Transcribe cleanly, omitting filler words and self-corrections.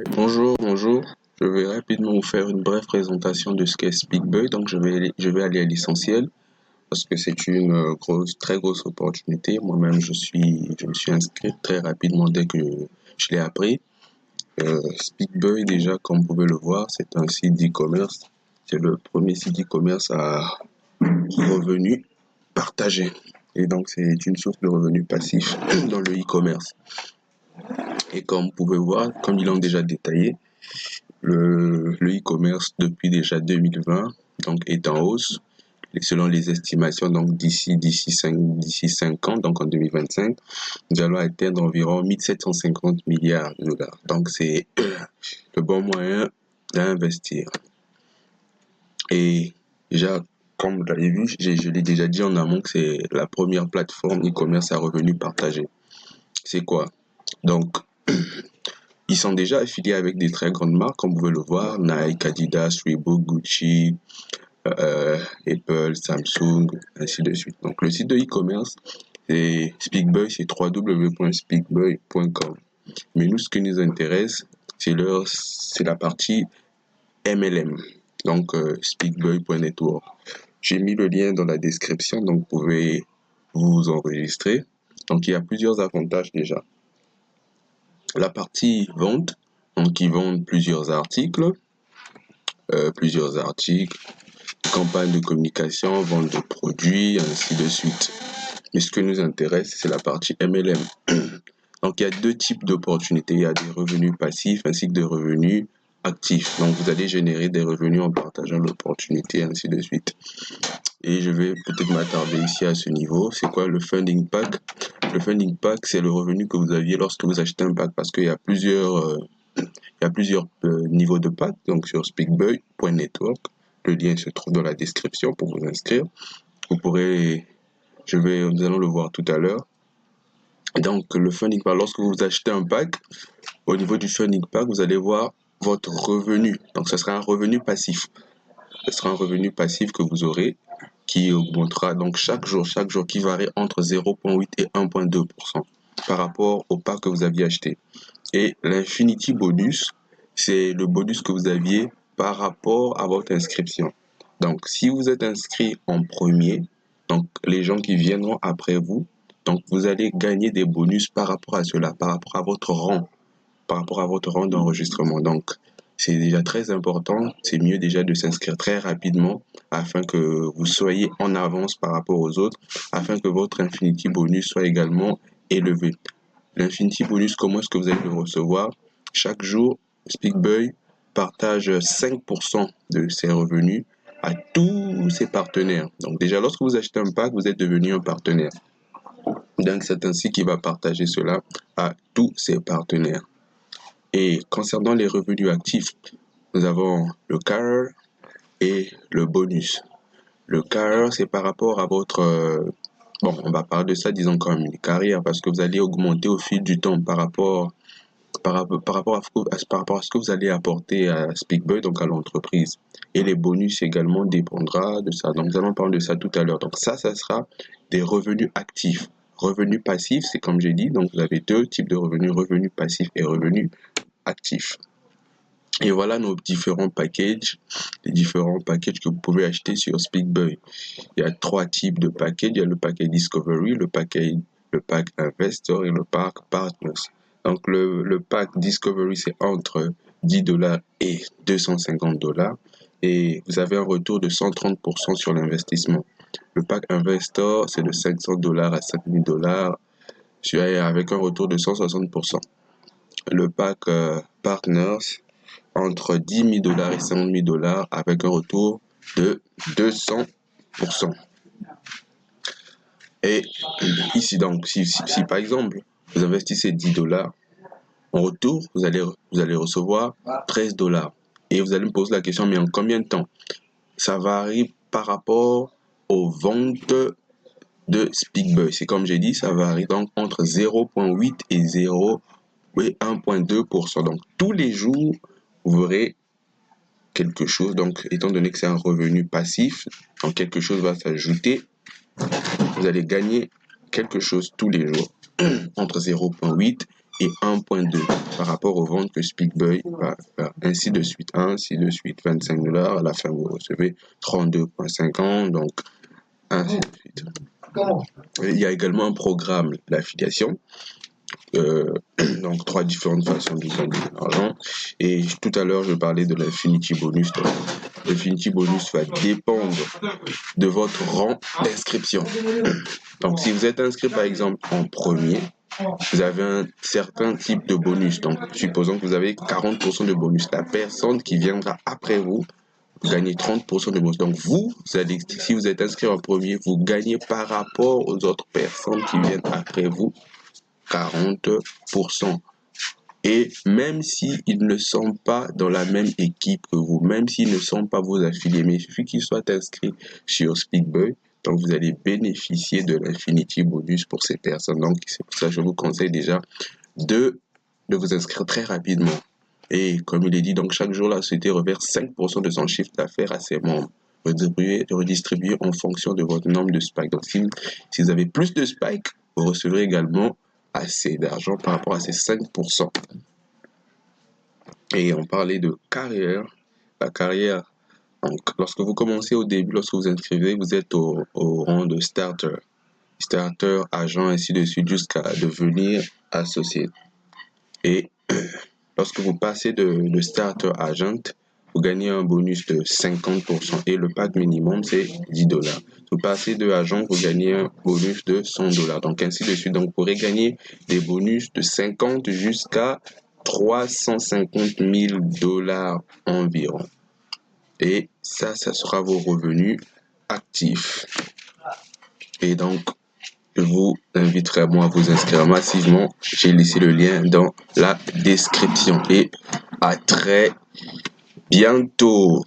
Bonjour. Je vais rapidement vous faire une brève présentation de ce qu'est SpeakBoy. Donc, je vais aller à l'essentiel parce que c'est une très grosse opportunité. Moi-même, je me suis inscrit très rapidement dès que je l'ai appris. SpeakBoy, déjà, comme vous pouvez le voir, c'est un site d'e-commerce. C'est le premier site d'e-commerce à revenus partagés. Et donc, c'est une source de revenus passifs dans le e-commerce. Et comme vous pouvez voir, comme ils l'ont déjà détaillé, le e-commerce depuis déjà 2020 donc est en hausse. Et selon les estimations, donc d'ici 5 ans, donc en 2025, nous allons atteindre environ 1750 milliards de dollars. Donc c'est le bon moyen d'investir. Et déjà, comme vous l'avez vu, je l'ai déjà dit en amont que c'est la première plateforme e-commerce à revenus partagés. C'est quoi? Donc, ils sont déjà affiliés avec des très grandes marques, comme vous pouvez le voir, Nike, Adidas, Reebok, Gucci, Apple, Samsung, ainsi de suite. Donc le site de e-commerce, c'est SpeakBoy, c'est www.speakboy.com. Mais nous, ce qui nous intéresse, c'est la partie MLM, donc speakboy.network. J'ai mis le lien dans la description, donc vous pouvez vous enregistrer. Donc il y a plusieurs avantages déjà. La partie vente, donc ils vendent plusieurs articles, campagne de communication, vente de produits, ainsi de suite. Mais ce que nous intéresse, c'est la partie MLM. Donc, il y a deux types d'opportunités. Il y a des revenus passifs ainsi que des revenus actifs. Donc, vous allez générer des revenus en partageant l'opportunité, ainsi de suite. Et je vais peut-être m'attarder ici à ce niveau. C'est quoi le funding pack? Le funding pack, c'est le revenu que vous aviez lorsque vous achetez un pack parce qu'il y a plusieurs niveaux de pack. Donc, sur speakboy.network, le lien se trouve dans la description pour vous inscrire. Nous allons le voir tout à l'heure. Donc, le funding pack, lorsque vous achetez un pack, au niveau du funding pack, vous allez voir votre revenu. Donc, ce sera un revenu passif. Ce sera un revenu passif que vous aurez qui augmentera donc chaque jour, qui varie entre 0,8 et 1,2% par rapport au pack que vous aviez acheté. Et l'Infinity Bonus, c'est le bonus que vous aviez par rapport à votre inscription. Donc, si vous êtes inscrit en premier, donc les gens qui viendront après vous, donc vous allez gagner des bonus par rapport à cela, par rapport à votre rang d'enregistrement. Donc, c'est déjà très important. C'est mieux déjà de s'inscrire très rapidement afin que vous soyez en avance par rapport aux autres, afin que votre Infinity Bonus soit également élevé. L'Infinity Bonus, comment est-ce que vous allez le recevoir? Chaque jour, SpeakBoy partage 5% de ses revenus à tous ses partenaires. Donc déjà, lorsque vous achetez un pack, vous êtes devenu un partenaire. Donc c'est ainsi qu'il va partager cela à tous ses partenaires. Et concernant les revenus actifs, nous avons le carrier et le bonus. Le carrier, c'est par rapport à votre... on va parler de ça, disons comme une carrière, parce que vous allez augmenter au fil du temps par rapport à ce que vous allez apporter à SpeakBoy, donc à l'entreprise. Et les bonus également dépendra de ça. Donc nous allons parler de ça tout à l'heure. Donc ça sera des revenus actifs. Revenus passifs, c'est comme j'ai dit, donc vous avez deux types de revenus passifs et revenus actifs. Et voilà nos différents packages, les différents packages que vous pouvez acheter sur SpeakBoy. Il y a trois types de packages. Il y a le package Discovery, le pack Investor et le pack Partners. Donc le pack Discovery, c'est entre $10 et $250. Et vous avez un retour de 130% sur l'investissement. Le pack Investor, c'est de $500 à $5000 avec un retour de 160%. Le pack Partners, entre $10,000 et $50,000 avec un retour de 200%. Et ici, donc, si par exemple, vous investissez $10, en retour, vous allez recevoir $13. Et vous allez me poser la question, mais en combien de temps? Ça varie par rapport aux ventes de SpeakBoy. C'est comme j'ai dit, ça varie donc entre 0,8 et 1,2%. Donc, tous les jours, vous verrez quelque chose. Donc, étant donné que c'est un revenu passif, donc quelque chose va s'ajouter. Vous allez gagner quelque chose tous les jours entre 0,8 et 1.2 par rapport aux ventes que SpeakBoy va faire, ainsi de suite, ainsi de suite, $25, à la fin vous recevez 32,50, donc ainsi de suite. Il y a également un programme d'affiliation, donc 3 différentes façons de gagner de l'argent, et tout à l'heure je parlais de l'Infinity Bonus. L'Infinity Bonus va dépendre de votre rang d'inscription. Donc si vous êtes inscrit par exemple en premier, vous avez un certain type de bonus. Donc supposons que vous avez 40% de bonus. La personne qui viendra après vous gagnez 30% de bonus. Donc vous allez, si vous êtes inscrit en premier, vous gagnez par rapport aux autres personnes qui viennent après vous 40%. Et même s'ils ne sont pas dans la même équipe que vous, même s'ils ne sont pas vos affiliés, mais il suffit qu'ils soient inscrits sur SpeakBoy, donc vous allez bénéficier de l'Infinity Bonus pour ces personnes. Donc c'est pour ça que je vous conseille déjà de vous inscrire très rapidement. Et comme il est dit, donc chaque jour la société reverse 5% de son chiffre d'affaires à ses membres, redistribué en fonction de votre nombre de spikes. Donc si vous avez plus de spikes, vous recevrez également assez d'argent par rapport à ces 5%. Et on parlait de carrière. La carrière, donc lorsque vous commencez au début, lorsque vous inscrivez, vous êtes au rang de starter, agent, ainsi de suite, jusqu'à devenir associé. Et lorsque vous passez de starter agent, vous gagnez un bonus de 50% et le pack minimum c'est $10. Vous passez de agent, vous gagnez un bonus de $100. Donc ainsi de suite. Donc vous pourrez gagner des bonus de 50 jusqu'à $350,000 environ. Et ça sera vos revenus actifs. Et donc, je vous invite vraiment à vous inscrire massivement. J'ai laissé le lien dans la description. Et à très bientôt.